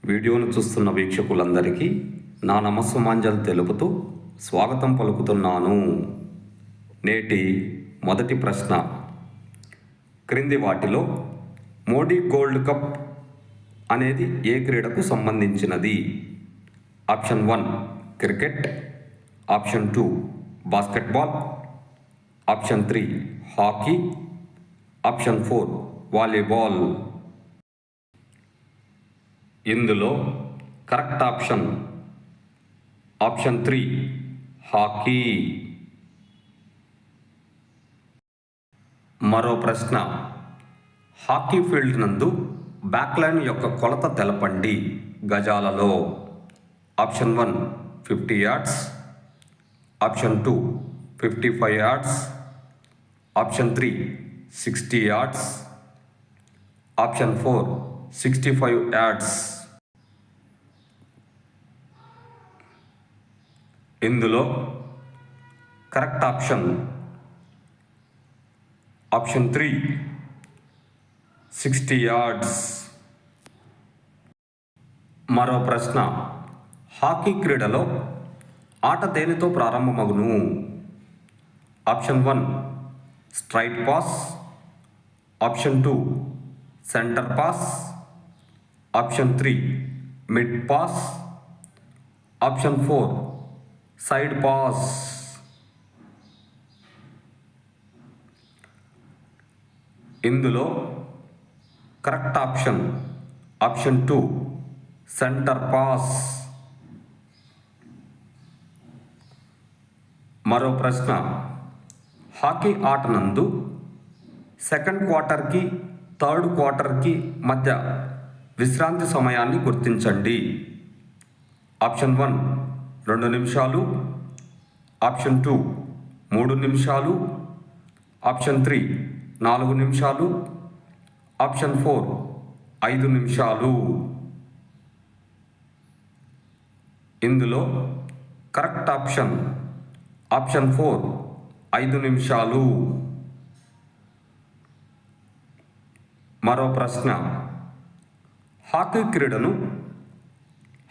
వీడియోను చూస్తున్న వీక్షకులందరికీ నా నమస్సుమాంజలు తెలుపుతూ స్వాగతం పలుకుతున్నాను. నేటి మొదటి ప్రశ్న, క్రింది వాటిలో మోడీ గోల్డ్ కప్ అనేది ఏ క్రీడకు సంబంధించినది? Option 1 cricket, option 2 basketball, option 3 hockey, option 4 volleyball. ఇందులో కరెక్ట్ ఆప్షన్ 3 హాకీ. మరో ప్రశ్న, హాకీ ఫీల్డ్ నందు బ్యాక్లైన్ యొక్క కొలత తెలపండి గజాలలో. Option 1 50 yards, option 2 55 yards, option 3 60 yards, option 4 65 yards. ఇందులో కరెక్ట్ ఆప్షన్ 3 60 yards. మరో ప్రశ్న, హాకీ క్రీడలో ఆట దేనితో ప్రారంభమగును? Option 1 straight pass, option 2 centre pass, option 3 mid pass, option 4 side pass. ఇందులో కరెక్ట్ ఆప్షన్ 2 సెంటర్ పాస్. మరో ప్రశ్న, హాకీ ఆట నందు సెకండ్ క్వార్టర్కి థర్డ్ క్వార్టర్కి మధ్య విశ్రాంతి సమయాన్ని గుర్తించండి. ఆప్షన్ 1 2 నిమిషాలు, ఆప్షన్ 2 3 నిమిషాలు, ఆప్షన్ 3 4 నిమిషాలు, ఆప్షన్ 4 5 నిమిషాలు. ఇందులో కరెక్ట్ ఆప్షన్ 4 5 నిమిషాలు. మరో ప్రశ్న, హాకీ క్రీడను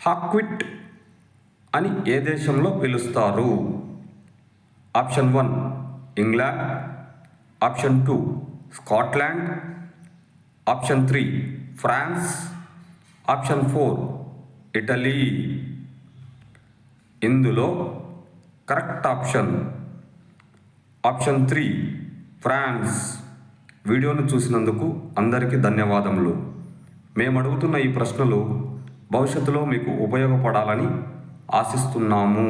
హాక్విట్ అని ఏ దేశంలో పిలుస్తారు? Option 1 England, option 2 Scotland, option 3 France, option 4 Italy. ఇందులో కరెక్ట్ ఆప్షన్ 3 ఫ్రాన్స్. వీడియోను చూసినందుకు అందరికీ ధన్యవాదములు. మేము అడుగుతున్న ఈ ప్రశ్నలు భవిష్యత్తులో మీకు ఉపయోగపడాలని ఆశిస్తున్నాము.